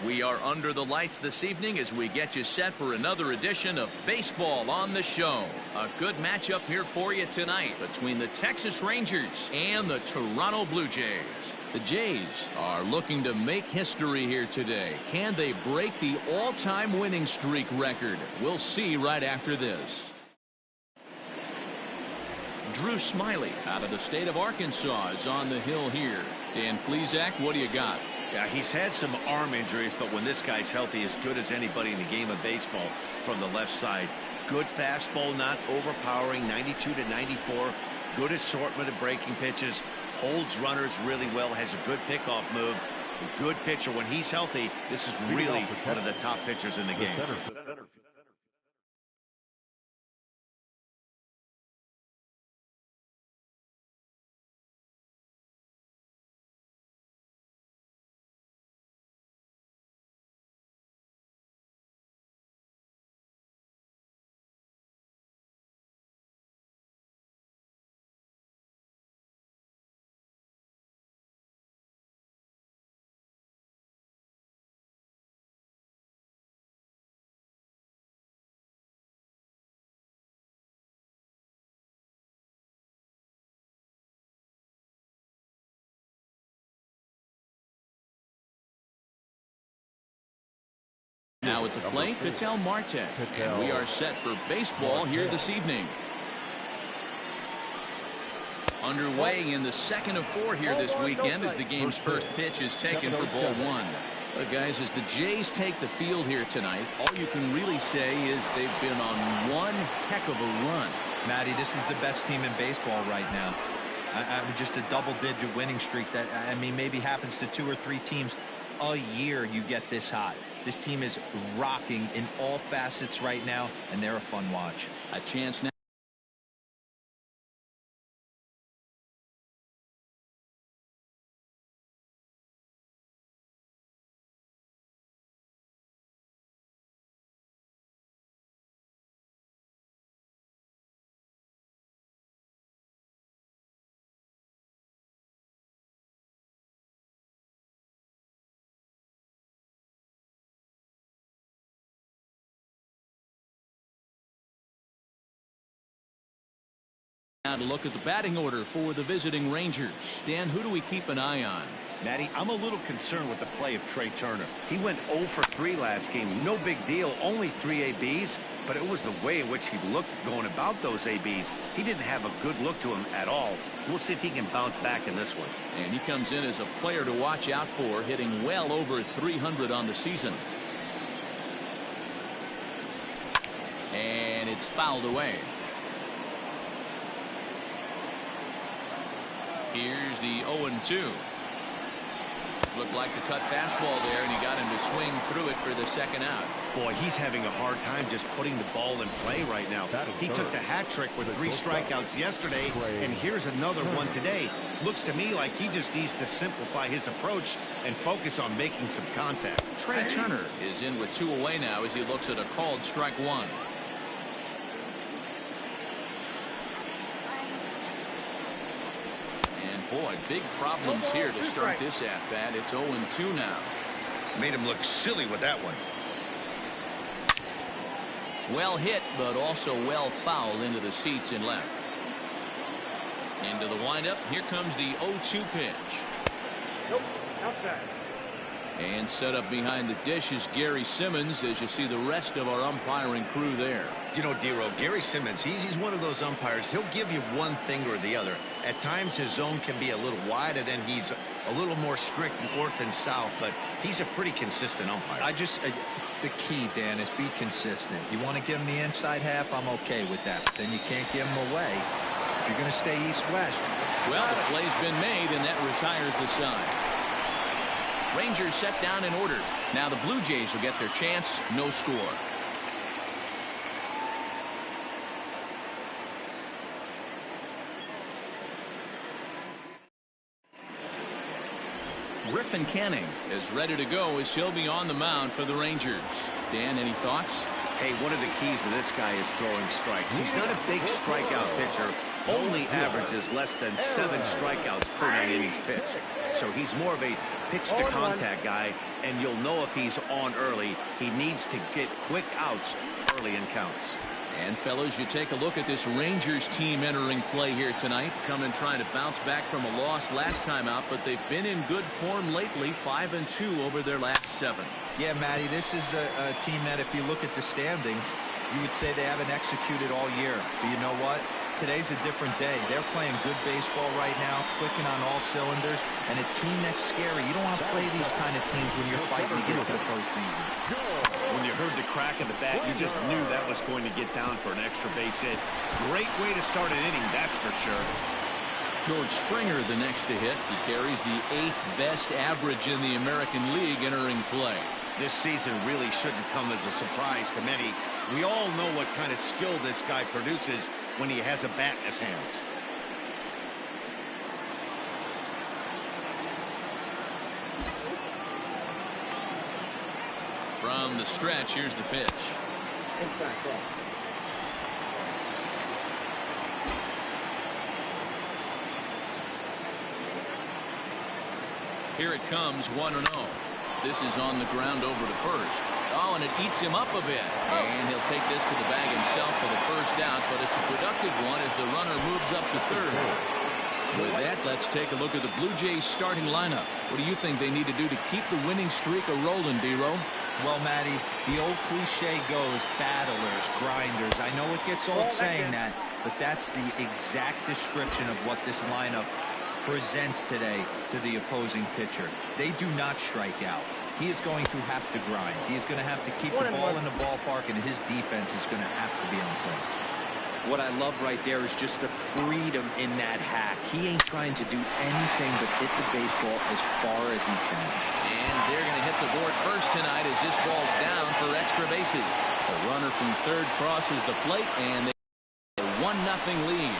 We are under the lights this evening as we get you set for another edition of Baseball on the Show. A good matchup here for you tonight between the Texas Rangers and the Toronto Blue Jays. The Jays are looking to make history here today. Can they break the all-time winning streak record? We'll see right after this. Drew Smiley out of the state of Arkansas is on the hill here. Dan Plesac, what do you got? Yeah, he's had some arm injuries, but when this guy's healthy, as good as anybody in the game of baseball from the left side. Good fastball, not overpowering, 92 to 94. Good assortment of breaking pitches. Holds runners really well, has a good pickoff move. A good pitcher. When he's healthy, this is really one of the top pitchers in the game. Now at the plate, Ketel Marte. And we are set for baseball here this evening. Underway in the second of 4 here this weekend as the game's first pitch is taken for ball 1. But guys, as the Jays take the field here tonight, all you can really say is they've been on one heck of a run. Matty, this is the best team in baseball right now. Just a double-digit winning streak that, I mean, maybe happens to 2 or 3 teams a year you get this hot. This team is rocking in all facets right now, and they're a fun watch. A chance now. Now to look at the batting order for the visiting Rangers. Dan, who do we keep an eye on? Matty, I'm a little concerned with the play of Trey Turner. He went 0 for 3 last game. No big deal, only 3 ABs, but it was the way in which he looked going about those ABs. He didn't have a good look to him at all. We'll see if he can bounce back in this one. And he comes in as a player to watch out for, hitting well over 300 on the season. And it's fouled away. Here's the 0-2. Looked like the cut fastball there, and he got him to swing through it for the second out. Boy, he's having a hard time just putting the ball in play right now. He took the hat trick with 3 strikeouts yesterday, and here's another one today. Looks to me like he just needs to simplify his approach and focus on making some contact. Trey Turner is in with 2 away now as he looks at a called strike 1. Boy, big problems here to start this at-bat. It's 0-2 now. Made him look silly with that one. Well hit, but also well fouled into the seats in left. Into the windup. Here comes the 0-2 pitch. Nope, outside. And set up behind the dish is Gary Simmons as you see the rest of our umpiring crew there. You know, Dero, Gary Simmons, he's one of those umpires. He'll give you one thing or the other. At times his zone can be a little wide, and then he's a little more strict north and south, but he's a pretty consistent umpire. The key, Dan, is be consistent. You want to give him the inside half, I'm okay with that. But then you can't give him away if you're going to stay east-west. Well, the play's been made, and that retires the side. Rangers set down in order. Now the Blue Jays will get their chance. No score. Griffin Canning is ready to go as he'll be on the mound for the Rangers. Dan, any thoughts? Hey, one of the keys to this guy is throwing strikes. He's not a big strikeout pitcher. Only averages less than 7 strikeouts per 9 innings pitched. So he's more of a pitch to contact guy, and you'll know if he's on early. He needs to get quick outs early in counts. And fellows, you take a look at this Rangers team entering play here tonight. Coming trying to bounce back from a loss last time out, but they've been in good form lately. 5-2 over their last 7. Yeah, Matty, this is a team that if you look at the standings, you would say they haven't executed all year. But you know what? Today's a different day. They're playing good baseball right now, clicking on all cylinders, and a team that's scary. You don't want to play these kind of teams when you're fighting to get to the postseason. When you heard the crack of the bat, you just knew that was going to get down for an extra base hit. Great way to start an inning, that's for sure. George Springer the next to hit. He carries the 8th best average in the American League entering play. This season really shouldn't come as a surprise to many. We all know what kind of skill this guy produces when he has a bat in his hands. From the stretch, here's the pitch. Here it comes, 1-0. This is on the ground over to first. Oh, and it eats him up a bit. And he'll take this to the bag himself for the first out, but it's a productive one as the runner moves up to third. With that, let's take a look at the Blue Jays starting lineup. What do you think they need to do to keep the winning streak a-rolling, D-Row? Well, Matty, the old cliche goes, battlers, grinders. I know it gets old saying that, but that's the exact description of what this lineup presents today to the opposing pitcher. They do not strike out. He is going to have to grind. He is going to have to keep the ball in the ballpark, and his defense is going to have to be on point. What I love right there is just the freedom in that hack. He ain't trying to do anything but hit the baseball as far as he can. And they're going to hit the board first tonight as this ball's down for extra bases. The runner from third crosses the plate, and they have a 1-0 lead.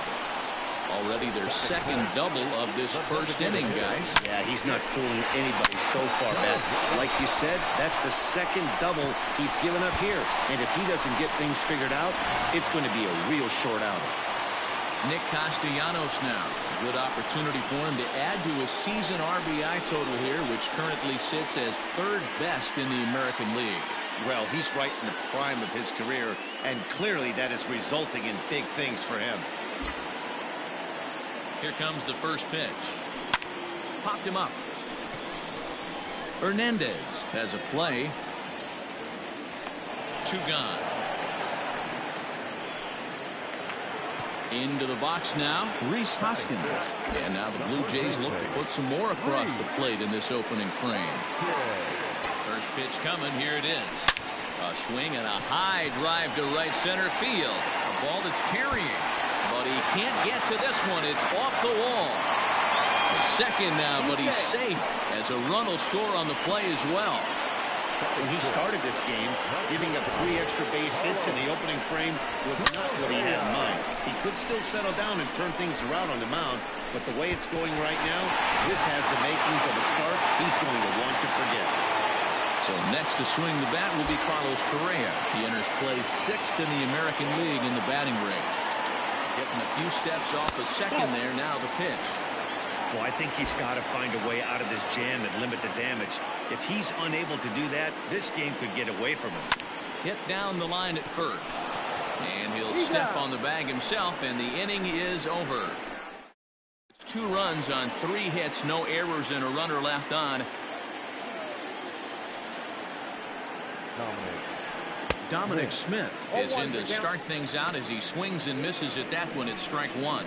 Already their second double of this first inning, guys. Yeah, he's not fooling anybody so far, Matt. Like you said, that's the second double he's given up here. And if he doesn't get things figured out, it's going to be a real short outing. Nick Castellanos now. Good opportunity for him to add to his season RBI total here, which currently sits as 3rd best in the American League. Well, he's right in the prime of his career, and clearly that is resulting in big things for him. Here comes the first pitch. Popped him up. Hernandez has a play. 2 gone. Into the box now, Rhys Hoskins. And now the Blue Jays look to put some more across the plate in this opening frame. First pitch coming, here it is. A swing and a high drive to right center field. A ball that's carrying. But he can't get to this one. It's off the wall. To second now, but he's safe as a run will score on the play as well. When he started this game, giving up 3 extra base hits in the opening frame was not what he had in mind. He could still settle down and turn things around on the mound, but the way it's going right now, this has the makings of a start he's going to want to forget. So next to swing the bat will be Carlos Correa. He enters play 6th in the American League in the batting race. Getting a few steps off a second there. Now the pitch. Well, I think he's got to find a way out of this jam and limit the damage. If he's unable to do that, this game could get away from him. Hit down the line at first. And he'll step on the bag himself, and the inning is over. It's 2 runs on 3 hits, no errors, and a runner left on. Dominic Smith is in to start things out as he swings and misses at that one at strike 1.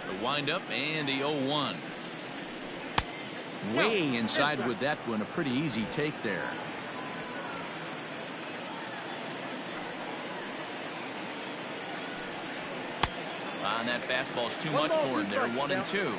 The windup and the 0-1. Way inside with that one. A pretty easy take there. And that fastball's too much for him there. 1-2.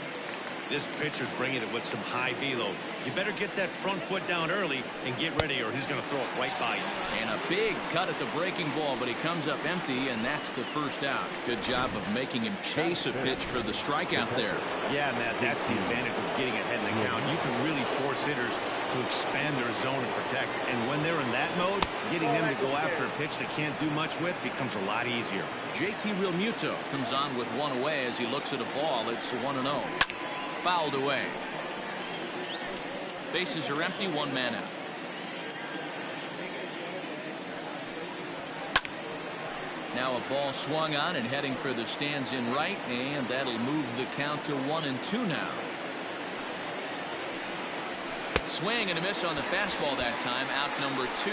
This pitcher's bringing it with some high velo. You better get that front foot down early and get ready, or he's going to throw it right by you. And a big cut at the breaking ball, but he comes up empty, and that's the first out. Good job of making him chase a pitch for the strikeout there. Yeah, Matt, that's the advantage of getting ahead in the count. You can really force hitters to expand their zone and protect. And when they're in that mode, getting them to go after a pitch they can't do much with becomes a lot easier. JT Realmuto comes on with one away as he looks at a ball. It's 1-0. Fouled away. Bases are empty, one man out. Now a ball swung on and heading for the stands in right, and that'll move the count to 1-2 now. Swing and a miss on the fastball that time, out number 2.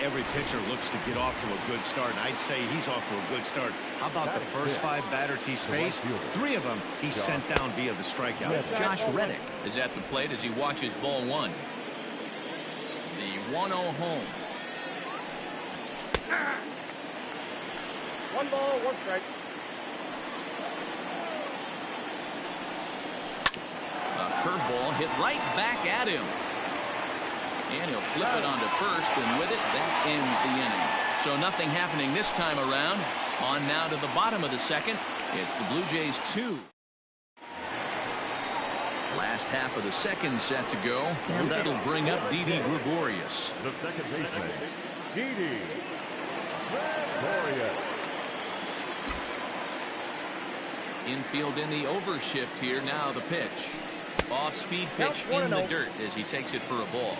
Every pitcher looks to get off to a good start, and I'd say he's off to a good start. How about the first 5 batters he's faced? 3 of them he's sent down via the strikeout. Josh Reddick is at the plate as he watches ball 1. The 1-0 home. 1 ball, 1 strike. A curveball hit right back at him. And he'll flip it onto first, and with it, that ends the inning. So nothing happening this time around. On now to the bottom of the second. It's the Blue Jays 2. Last half of the second set to go, and that'll bring up Didi Gregorius. The second baseman, Didi Gregorius. Infield in the overshift here. Now the pitch. Off-speed pitch in the dirt as he takes it for a ball.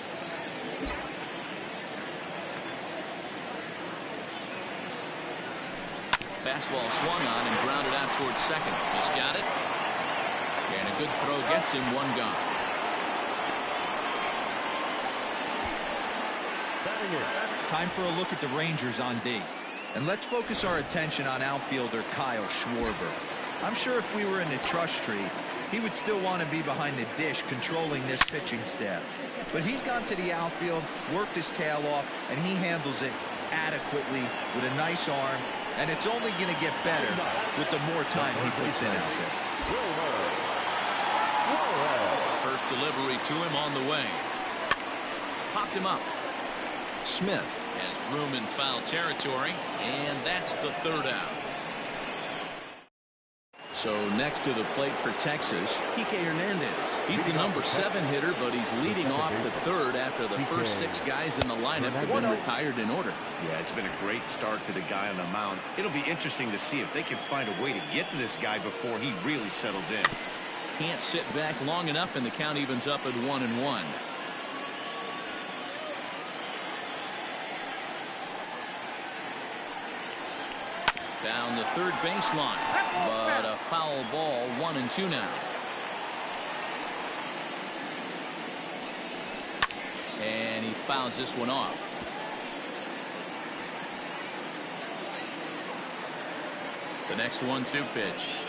Fastball swung on and grounded out towards second. Just got it. And a good throw gets him, 1 gone. Time for a look at the Rangers on D. And let's focus our attention on outfielder Kyle Schwarber. I'm sure if we were in the trust tree, he would still want to be behind the dish controlling this pitching staff. But he's gone to the outfield, worked his tail off, and he handles it adequately with a nice arm. And it's only going to get better with the more time he puts in out there. First delivery to him on the way. Popped him up. Smith has room in foul territory, and that's the 3rd out. So next to the plate for Texas, Kike Hernandez. He's the number 7 hitter, but he's leading off the 3rd after the first 6 guys in the lineup have been retired in order. Yeah, it's been a great start to the guy on the mound. It'll be interesting to see if they can find a way to get to this guy before he really settles in. Can't sit back long enough, and the count evens up at 1-1. Down the third baseline, but a foul ball, 1-2 now. And he fouls this one off. The next 1-2 pitch.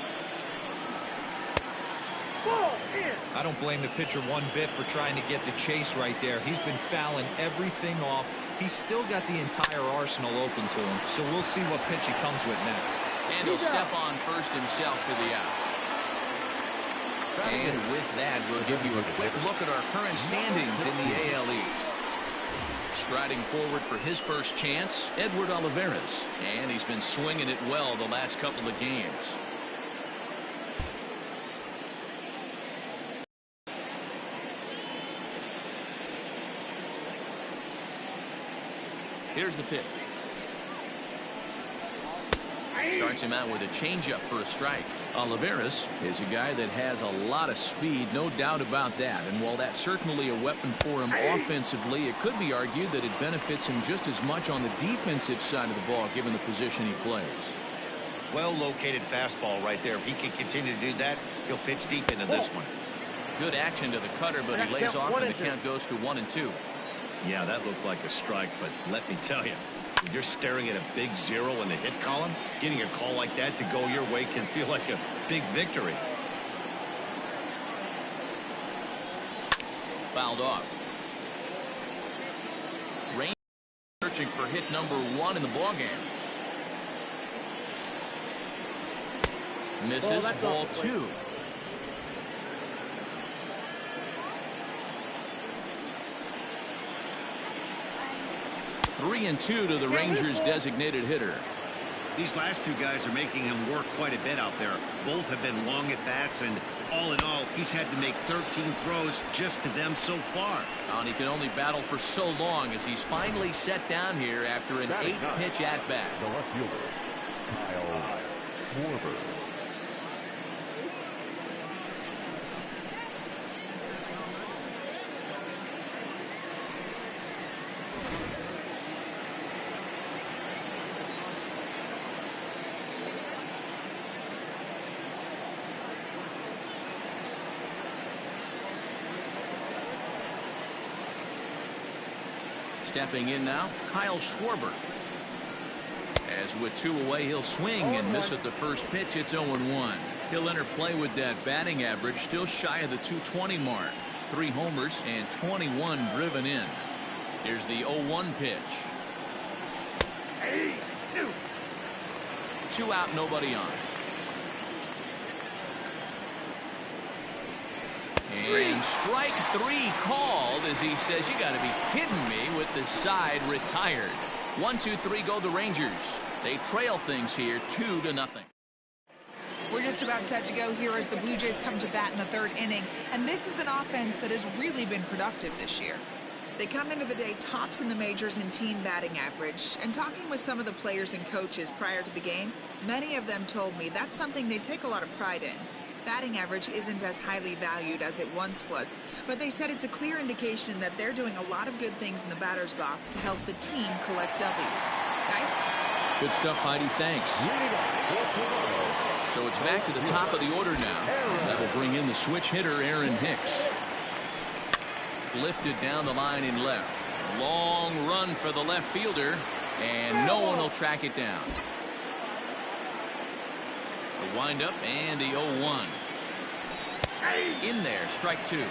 I don't blame the pitcher one bit for trying to get the chase right there. He's been fouling everything off. He's still got the entire arsenal open to him, so we'll see what pitch he comes with next. And he'll step on first himself for the out. And with that, we'll give you a quick look at our current standings in the AL East. Striding forward for his first chance, Edward Olivares. And he's been swinging it well the last couple of games. Here's the pitch. Starts him out with a changeup for a strike. Olivares is a guy that has a lot of speed, no doubt about that. And while that's certainly a weapon for him offensively, it could be argued that it benefits him just as much on the defensive side of the ball, given the position he plays. Well-located fastball right there. If he can continue to do that, he'll pitch deep into this one. Good action to the cutter, but he lays off, and the count goes to 1-2. Yeah, that looked like a strike, but let me tell you, when you're staring at a big 0 in the hit column, getting a call like that to go your way can feel like a big victory. Fouled off. Rangers searching for hit number 1 in the ballgame. Misses, ball 2. Three and 2 to the Rangers' designated hitter. These last 2 guys are making him work quite a bit out there. Both have been long at bats, and All in all, he's had to make 13 throws just to them so far. And he can only battle for so long as he's finally set down here after an 8-pitch at-bat. The left fielder, Kyle Schwarber. Stepping in now, Kyle Schwarber. As with 2 away, he'll swing and miss at the first pitch. It's 0-1. He'll enter play with that batting average still shy of the 220 mark. 3 homers and 21 driven in. Here's the 0-1 pitch. 2 out, nobody on. And strike 3 called as he says, you got to be kidding me, with the side retired. 1-2-3 go the Rangers. They trail things here 2-0. We're just about set to go here as the Blue Jays come to bat in the 3rd inning. And this is an offense that has really been productive this year. They come into the day tops in the majors in team batting average. And talking with some of the players and coaches prior to the game, many of them told me that's something they take a lot of pride in. Batting average isn't as highly valued as it once was, but they said it's a clear indication that they're doing a lot of good things in the batter's box to help the team collect W's. Guys? Good stuff, Heidi. Thanks. So it's back to the top of the order now. That will bring in the switch hitter, Aaron Hicks. Lifted down the line in left. Long run for the left fielder, and no one will track it down. The windup and the 0-1. In there, strike 2.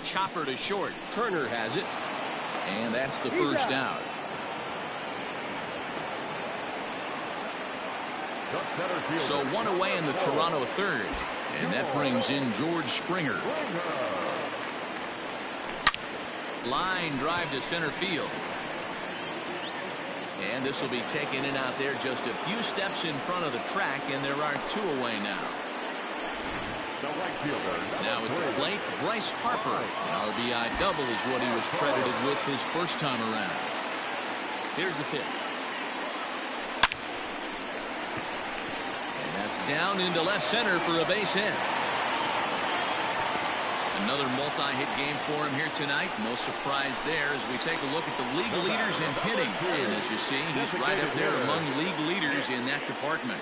Chopper to short. Turner has it. And that's the first out. So 1 away in the Toronto 3rd. And that brings in George Springer. Line drive to center field. And this will be taken in out there just a few steps in front of the track, and there are 2 away now. Now at the plate, Bryce Harper. An RBI double is what he was credited with his first time around. Here's the pitch. And that's down into left center for a base hit. Another multi-hit game for him here tonight. No surprise there as we take a look at the league leaders in hitting. And as you see, he's right up there among league leaders in that department.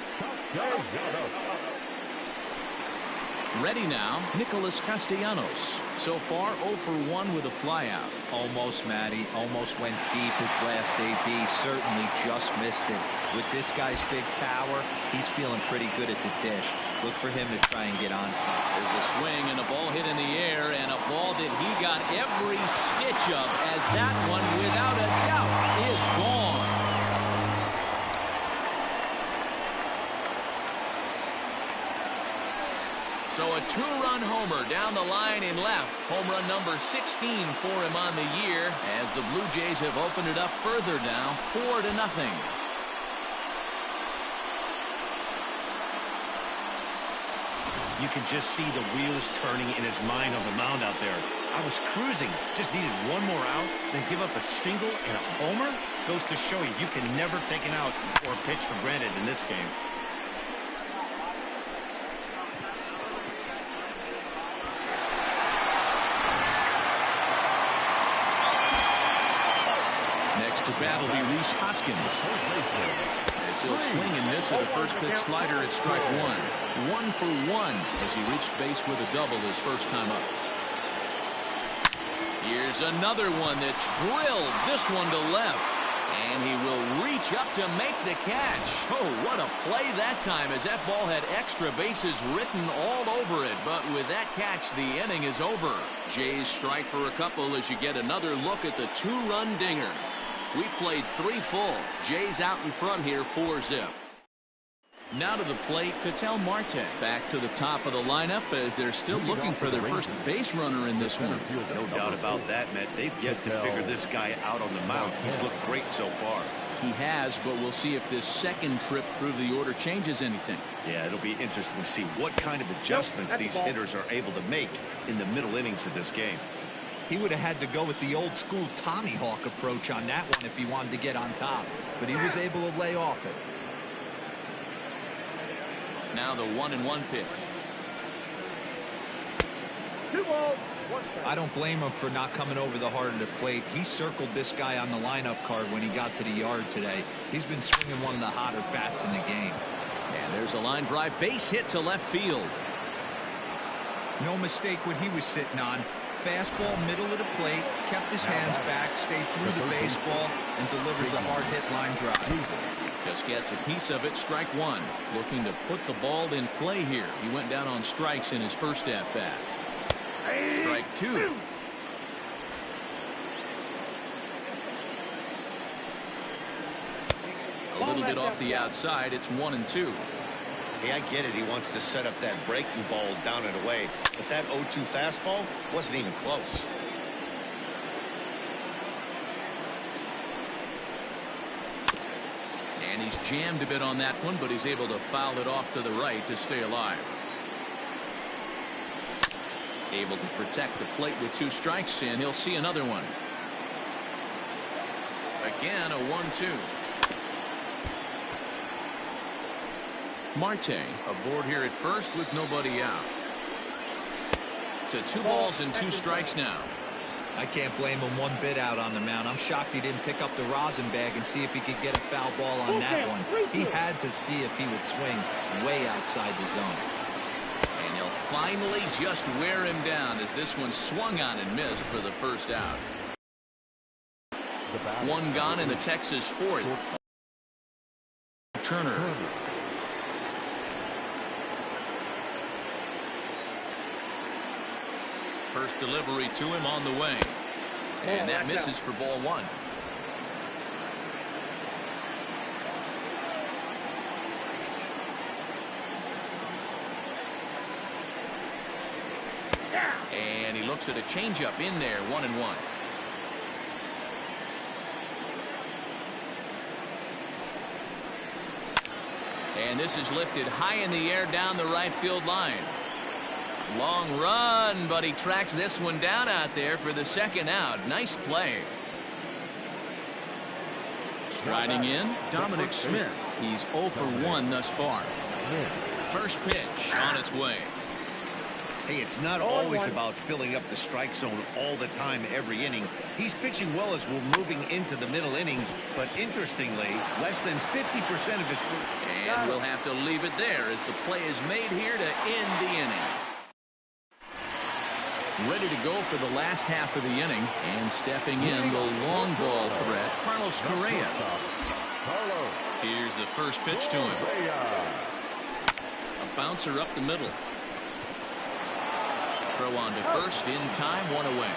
Ready now, Nicholas Castellanos. So far, 0 for 1 with a flyout. Almost, Matty. Almost went deep his last AB. Certainly just missed it. With this guy's big power, he's feeling pretty good at the dish. Look for him to try and get on some. There's a swing and a ball hit in the air, and a ball that he got every stitch of, as that one, without a doubt, is gone. So a 2-run homer down the line in left. Home run number 16 for him on the year, as the Blue Jays have opened it up further now, 4-0. You can just see the wheels turning in his mind on the mound out there. I was cruising, just needed 1 more out, then give up a single and a homer? Goes to show you can never take an out or a pitch for granted in this game. Next to bat will be Rhys Hoskins. As he'll swing and miss at a first pitch slider at strike 1. 1 for 1 as he reached base with a double his first time up. Here's another one that's drilled, this one to left. And he will reach up to make the catch. Oh, what a play that time, as that ball had extra bases written all over it. But with that catch, the inning is over. Jays strike for a couple as you get another look at the 2-run dinger. We played 3 full. Jays out in front here, 4-0. Now to the plate, Ketel Marte. Back to the top of the lineup as they're still looking for their first base runner in this one. No doubt about that, Matt. They've yet to figure this guy out on the mound. He's looked great so far. He has, but we'll see if this second trip through the order changes anything. Yeah, it'll be interesting to see what kind of adjustments these hitters are able to make in the middle innings of this game. He would have had to go with the old school Tommy Hawk approach on that one if he wanted to get on top, but he was able to lay off it. Now the 1-1 pitch. 2 balls, 1 strike. I don't blame him for not coming over the heart of the plate. He circled this guy on the lineup card when he got to the yard today. He's been swinging one of the hotter bats in the game. And there's a line drive base hit to left field. No mistake what he was sitting on. Fastball middle of the plate, kept his hands back, stayed through the baseball, and delivers a hard hit line drive. Just gets a piece of it. Strike one. Looking to put the ball in play here. He went down on strikes in his first at bat. Strike two. A little bit off the outside. It's 1-2. Hey, I get it. He wants to set up that breaking ball down and away, but that 0-2 fastball wasn't even close. And he's jammed a bit on that one, but he's able to foul it off to the right to stay alive. Able to protect the plate with 2 strikes, and he'll see another one. Again, a 1-2. Marte aboard here at first with nobody out. To 2 balls and 2 strikes now. I can't blame him one bit out on the mound. I'm shocked he didn't pick up the rosin bag and see if he could get a foul ball on that one. He had to see if he would swing way outside the zone. And he'll finally just wear him down as this one swung on and missed for the first out. 1 gone in the Texas 4th. Turner. First delivery to him on the way. And that misses for ball 1. And he looks at a changeup in there, 1-1. And this is lifted high in the air down the right field line. Long run, but he tracks this one down out there for the second out. Nice play. Striding in, Dominic Smith. He's 0 for 1 thus far. First pitch on its way. Hey, it's not always about filling up the strike zone all the time every inning. He's pitching well as we're moving into the middle innings, but interestingly, less than 50% of his... And we'll have to leave it there as the play is made here to end the inning. Ready to go for the last half of the inning, and stepping in the long ball threat, Carlos Correa. Here's the first pitch to him. A bouncer up the middle. Throw on to first in time, 1 away.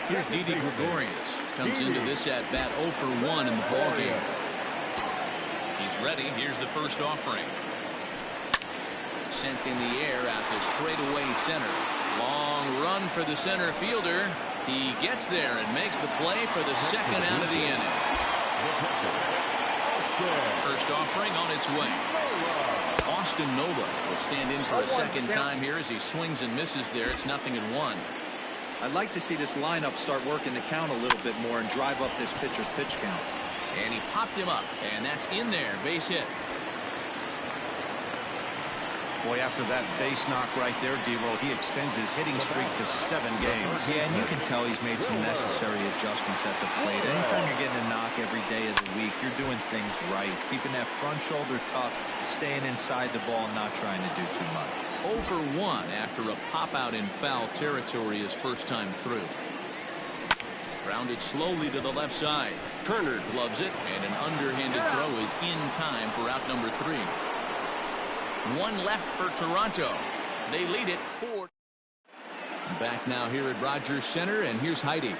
Here's Didi Gregorius. Comes into this at bat 0 for 1 in the ball game. He's ready. Here's the first offering. Sent in the air out to straightaway center. Long run for the center fielder. He gets there and makes the play for the second out of the inning. First offering on its way. Austin Nola will stand in for a second time here as he swings and misses there. It's 0-1. I'd like to see this lineup start working the count a little bit more and drive up this pitcher's pitch count. And he popped him up, and that's in there. Base hit. Boy, after that base knock right there, D-Roll, he extends his hitting streak to 7 games. Yeah, and you can tell he's made some necessary adjustments at the plate. Anytime you're getting a knock every day of the week, you're doing things right. He's keeping that front shoulder tucked, staying inside the ball, not trying to do too much. 0 for 1 after a pop-out in foul territory his first time through. Grounded slowly to the left side. Turner gloves it, and an underhanded throw is in time for out number 3. 1 left for Toronto. They lead it 4. Back now here at Rogers Center, and here's Heidi.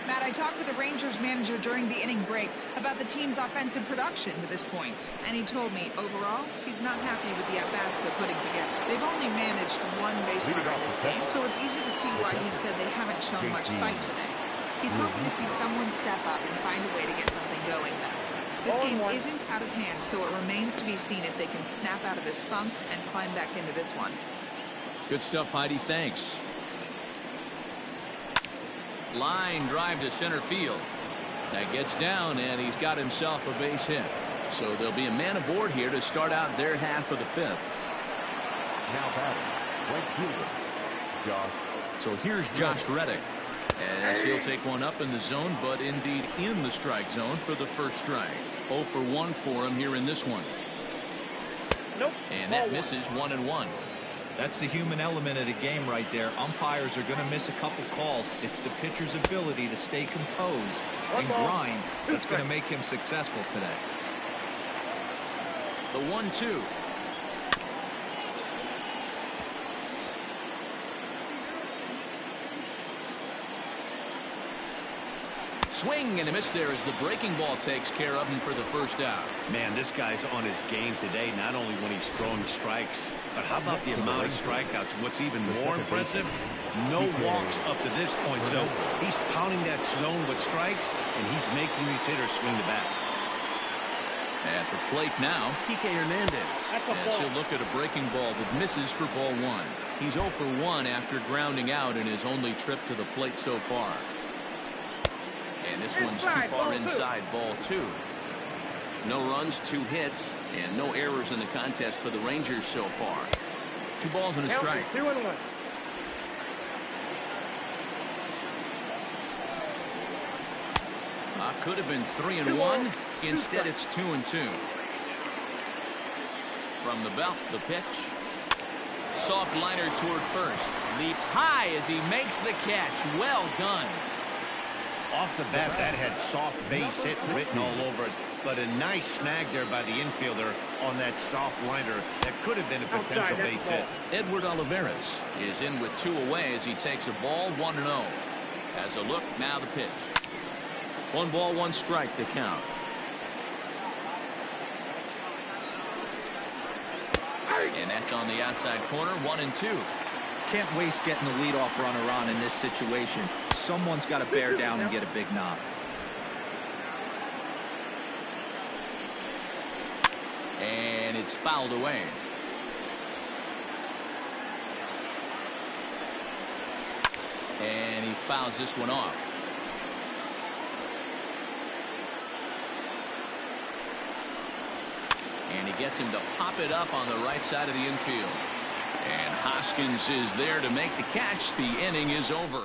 Matt, I talked with the Rangers manager during the inning break about the team's offensive production to this point. And he told me, overall, he's not happy with the at-bats they're putting together. They've only managed one base runner in this game, so it's easy to see why he said they haven't shown much fight today. He's hoping to see someone step up and find a way to get something going, though. This game isn't out of hand, so it remains to be seen if they can snap out of this funk and climb back into this one. Good stuff, Heidi. Thanks. Line drive to center field. That gets down, and he's got himself a base hit. So there'll be a man aboard here to start out their half of the fifth. Now batting, right fielder, Josh. So here's Josh Reddick, as he'll take one up in the zone, but indeed in the strike zone for the first strike. 0 for 1 for him here in this one. Nope. And that misses 1-1. That's the human element of the game right there. Umpires are going to miss a couple calls. It's the pitcher's ability to stay composed and grind that's going to make him successful today. The 1-2. Swing and a miss there as the breaking ball takes care of him for the first out. Man, this guy's on his game today, not only when he's throwing strikes, but how about the amount of strikeouts? What's even more impressive, no walks up to this point. So he's pounding that zone with strikes, and he's making these hitters swing the bat. At the plate now, Kike Hernandez, as he'll look at a breaking ball that misses for ball 1. He's 0 for 1 after grounding out in his only trip to the plate so far. And this one's too far inside, ball 2. No runs, 2 hits, and no errors in the contest for the Rangers so far. 2 balls and a strike. 2-1. Could have been 3-1. Instead, it's 2-2. From the belt, the pitch. Soft liner toward first. Leaps high as he makes the catch. Well done. Off the bat, that had soft base hit written all over it, but a nice snag there by the infielder on that soft liner that could have been a potential base hit. Edward Olivares is in with 2 away as he takes a ball, 1-0. As a look, now the pitch. 1 ball, 1 strike to count. And that's on the outside corner, 1-2. Can't waste getting the leadoff runner on in this situation. Someone's got to bear down and get a big knock. And it's fouled away. And he fouls this one off. And he gets him to pop it up on the right side of the infield. And Hoskins is there to make the catch. The inning is over.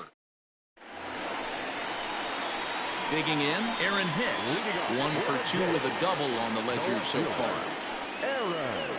Digging in, Aaron Hicks. 1 for 2 with a double on the ledger so far. Aaron.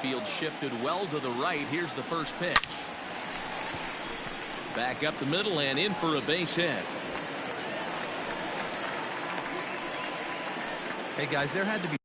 field shifted well to the right. Here's the first pitch. Back up the middle and in for a base hit. Hey, guys, there had to be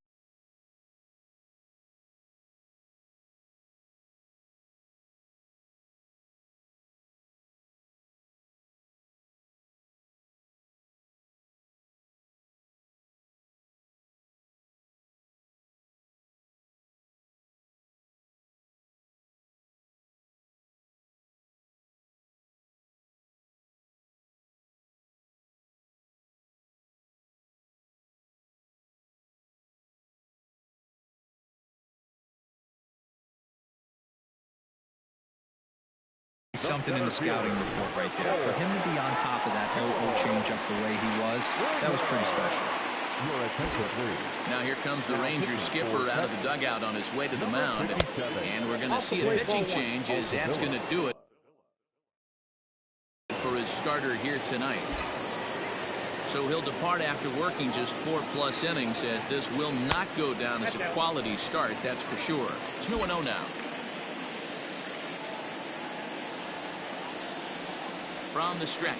something in the scouting report right there. For him to be on top of that 0-0 changeup the way he was, that was pretty special. Now here comes the Rangers skipper out of the dugout on his way to the mound. And we're going to see a pitching change as that's going to do it for his starter here tonight. So he'll depart after working just 4+ innings, as this will not go down as a quality start, that's for sure. 2-0 now. From the stretch.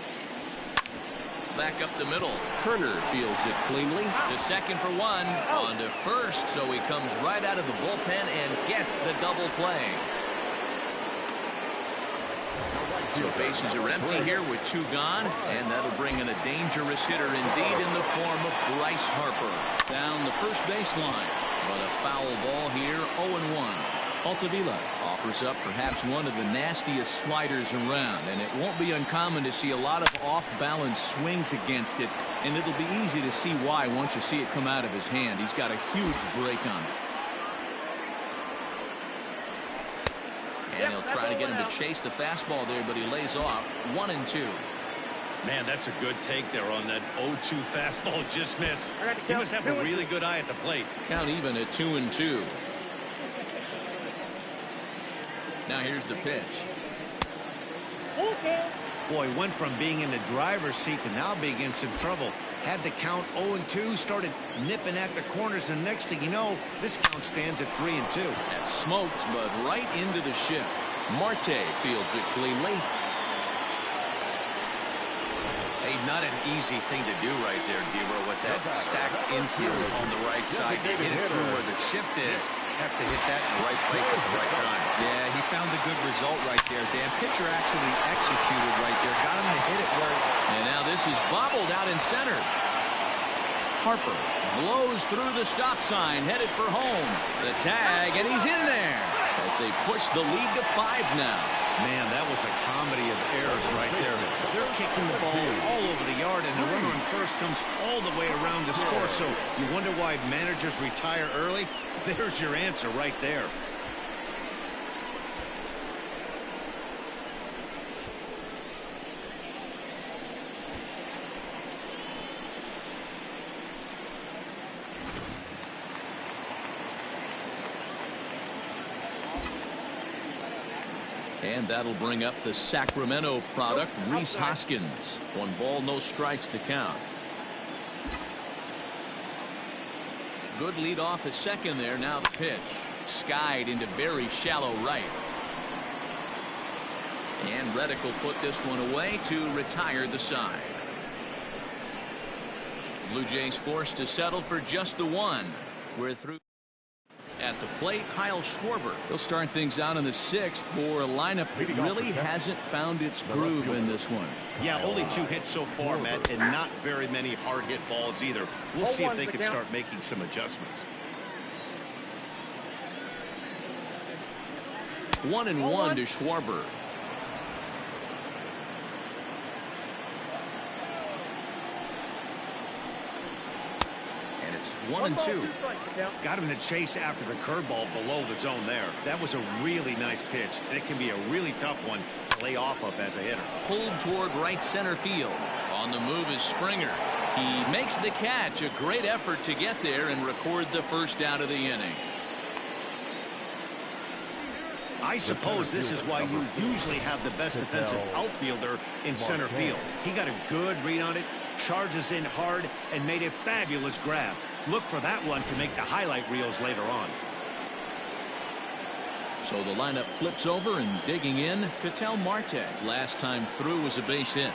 Back up the middle. Turner fields it cleanly. To second for one. On to first. So he comes right out of the bullpen and gets the double play. So bases are empty here with 2 gone. And that'll bring in a dangerous hitter indeed in the form of Bryce Harper. Down the first baseline. But a foul ball here. 0-1. Altavilla offers up perhaps one of the nastiest sliders around, and it won't be uncommon to see a lot of off-balance swings against it, and it'll be easy to see why once you see it come out of his hand. He's got a huge break on it. And he'll try to get him to chase the fastball there, but he lays off. 1-2. Man, that's a good take there on that 0-2 fastball. Just missed. He must have a really good eye at the plate. Count even at 2-2. Now here's the pitch. Boy, went from being in the driver's seat to now being in some trouble. Had the count 0-2, started nipping at the corners, and next thing you know, this count stands at 3-2. That smoked, but right into the shift. Marte fields it cleanly. Hey, not an easy thing to do right there, Dero, with that stacked infield on the right side. To hit it through where the shift is, have to hit that in the right place at the right time. Yeah, he found a good result right there, Dan. Pitcher actually executed right there. Got him to hit it where... And now this is bobbled out in center. Harper blows through the stop sign, headed for home. The tag, and he's in there as they push the lead to 5 now. Man, that was a comedy of errors right there. They're kicking the ball all over the yard, and the runner on first comes all the way around to score. So you wonder why managers retire early? There's your answer right there. And that'll bring up the Sacramento product, Rhys Hoskins. 1 ball, no strikes the count. Good lead off at second there. Now the pitch. Skied into very shallow right. And Reddick will put this one away to retire the side. Blue Jays forced to settle for just the 1. We're through. At the plate, Kyle Schwarber. He'll start things out in the 6th for a lineup that really hasn't found its groove in this one. Yeah, only 2 hits so far, Matt, and not very many hard hit balls either. We'll see if they can start making some adjustments. 1-1 to Schwarber. It's 1-2. Got him to chase after the curveball below the zone there. That was a really nice pitch, and it can be a really tough one to lay off of as a hitter. Pulled toward right center field. On the move is Springer. He makes the catch. A great effort to get there and record the first out of the inning. I suppose this is why you usually have the best defensive outfielder in center field. He got a good read on it, charges in hard, and made a fabulous grab. Look for that one to make the highlight reels later on. So the lineup flips over, and digging in, Ketel Marte. Last time through was a base hit.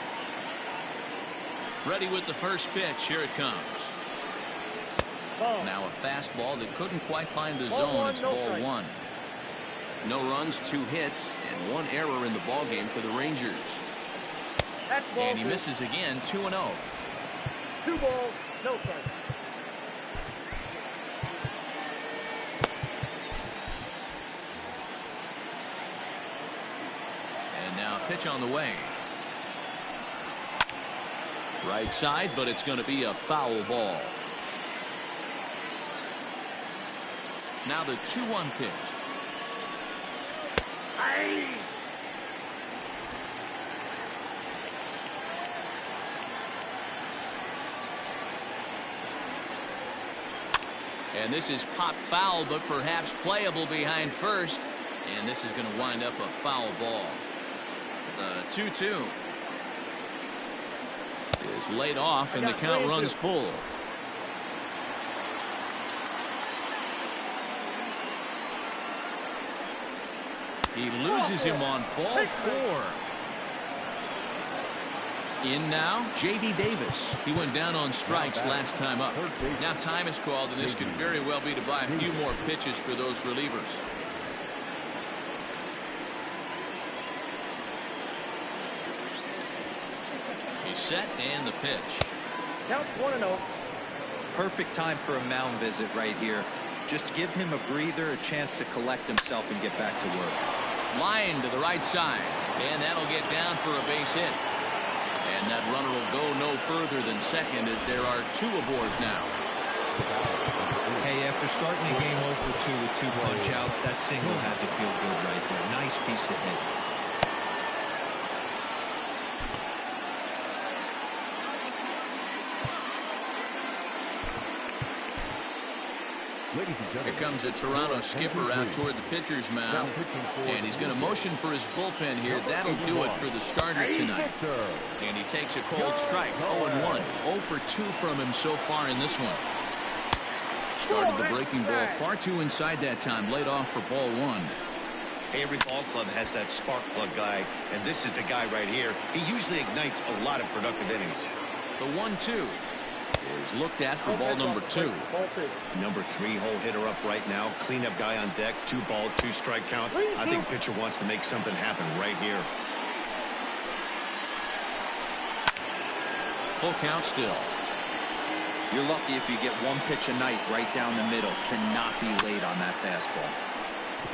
Ready with the first pitch. Here it comes. Now a fastball that couldn't quite find the zone. It's ball one. No runs, 2 hits, and 1 error in the ballgame for the Rangers. And he misses again, 2-0. 2 balls, no strikes. And now pitch on the way. Right side, but it's going to be a foul ball. Now the 2-1 pitch. Aye. And this is pop foul, but perhaps playable behind first. And this is going to wind up a foul ball. The 2-2 is laid off, and the count runs full. He loses him on ball 4. In now, J.D. Davis. He went down on strikes last time up. Now time is called, and this could very well be to buy a few more pitches for those relievers. He's set, and the pitch. Count 1-0. Perfect time for a mound visit right here. Just give him a breather, a chance to collect himself and get back to work. Line to the right side, and that'll get down for a base hit. And that runner will go no further than second, as there are 2 aboard now. Hey, after starting the game 0 for 2 with 2 punch outs, that single had to feel good right there. Nice piece of hit. Here comes a Toronto skipper out toward the pitcher's mound, and he's going to motion for his bullpen here. That'll do it for the starter tonight. And he takes a cold strike. 0-1. 0 for 2 from him so far in this one. Started the breaking ball far too inside that time. Laid off for ball 1. Every ball club has that spark plug guy, and this is the guy right here. He usually ignites a lot of productive innings. The 1-2 is looked at for ball number 2. Number 3 hole hitter up right now. Cleanup guy on deck. 2 ball, 2 strike count. I think pitcher wants to make something happen right here. Full count still. You're lucky if you get 1 pitch a night right down the middle. Cannot be late on that fastball.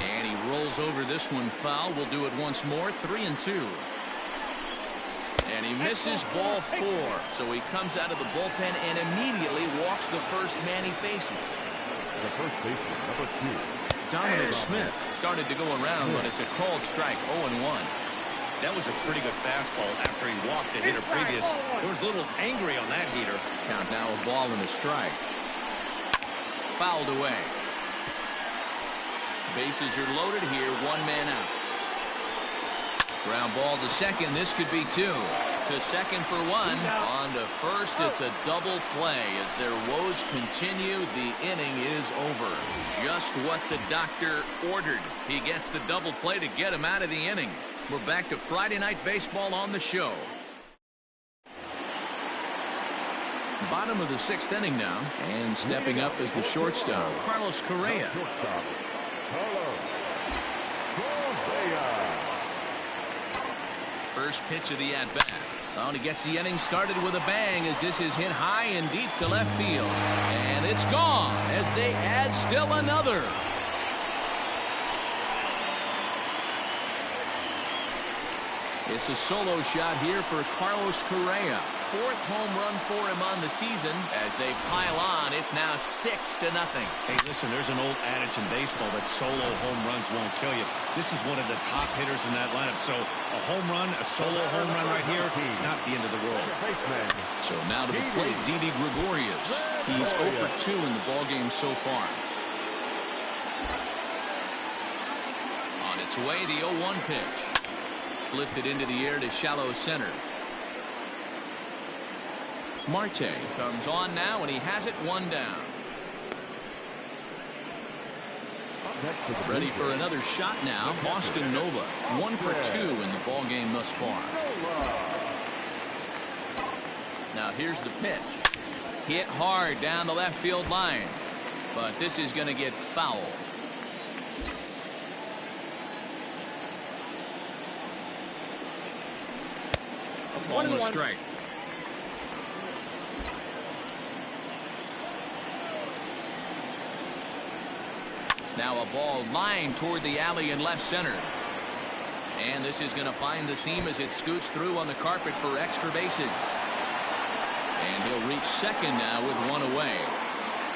And he rolls over this one foul. We'll do it once more. 3-2. And he misses ball 4. So he comes out of the bullpen and immediately walks the first man he faces. The first baseman, number 2. Dominic Smith started to go around, but it's a called strike. 0-1. That was a pretty good fastball after he walked the hitter previous. There was a little angry on that heater. Count now a ball and a strike. Fouled away. Bases are loaded here. 1 man out. Ground ball to second. This could be 2. To second for 1. On to first. It's a double play as their woes continue. The inning is over. Just what the doctor ordered. He gets the double play to get him out of the inning. We're back to Friday Night Baseball on the show. Bottom of the 6th inning now, and stepping up is the shortstop, Carlos Correa. First pitch of the at-bat. Oh, and he gets the inning started with a bang as this is hit high and deep to left field. And it's gone as they add still another. It's a solo shot here for Carlos Correa. 4th home run for him on the season. As they pile on, it's now 6-0. Hey, listen, there's an old adage in baseball that solo home runs won't kill you. This is one of the top hitters in that lineup. So a home run, a solo home run right here, it's not the end of the world. So now to the plate, Didi Gregorius. He's 0 for 2 in the ballgame so far. On its way, the 0-1 pitch. Lifted into the air to shallow center. Marte comes on now, and he has it 1 down. Ready for another shot now. Austin Nova, 1 for 2 in the ball game thus far. Now here's the pitch. Hit hard down the left field line, but this is going to get foul. A ball and a strike. Now a ball lined toward the alley in left center. And this is going to find the seam as it scoots through on the carpet for extra bases. And he'll reach second now with one away.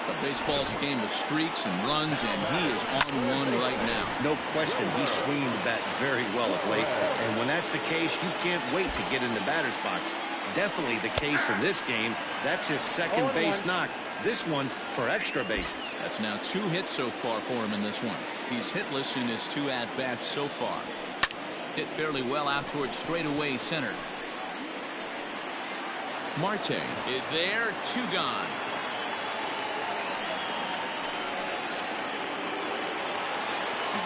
But baseball's a game of streaks and runs, and he is on one right now. No question, he's swinging the bat very well of late. And when that's the case, you can't wait to get in the batter's box. Definitely the case in this game. That's his second base knock. This one for extra bases. That's now 2 hits so far for him in this one. He's hitless in his 2 at-bats so far. Hit fairly well out towards straightaway center. Marte is there, 2 gone.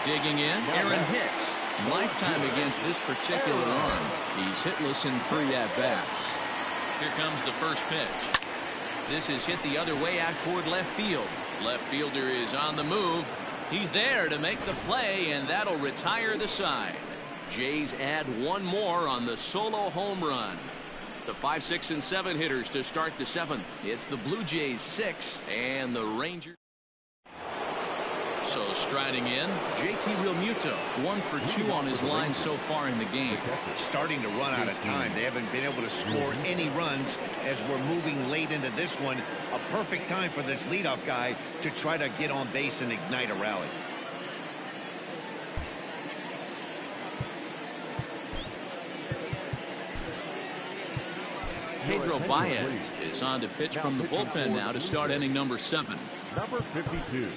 Digging in, Aaron Hicks. Lifetime against this particular arm. He's hitless in 3 at-bats. Here comes the first pitch. This is hit the other way out toward left field. Left fielder is on the move. He's there to make the play, and that'll retire the side. Jays add 1 more on the solo home run. The 5, 6, and 7 hitters to start the 7th. It's the Blue Jays 6 and the Rangers. So striding in, JT Realmuto, 1 for 2 on his line so far in the game. Starting to run out of time. They haven't been able to score any runs as we're moving late into this one. A perfect time for this leadoff guy to try to get on base and ignite a rally. Pedro Baez is on to pitch from the bullpen now to start inning number 7. Number 52,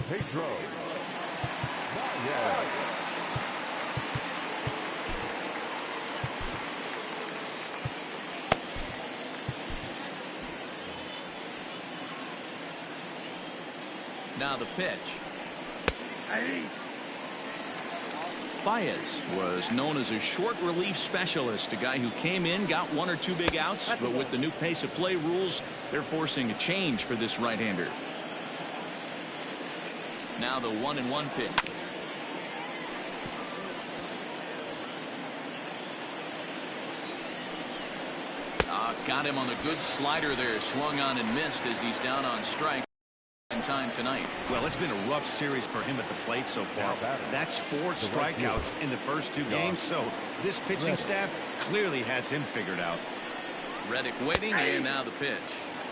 Pedro Baez. Now the pitch. Baez was known as a short relief specialist, a guy who came in, got 1 or 2 big outs, but with the new pace of play rules, they're forcing a change for this right-hander. Now the 1-1 pitch. Got him on the good slider there, swung on and missed as he's down on strike. Time tonight. Well, it's been a rough series for him at the plate so far. That's 4 strikeouts in the first 2 games, so this pitching staff clearly has him figured out. Reddick waiting, and now the pitch.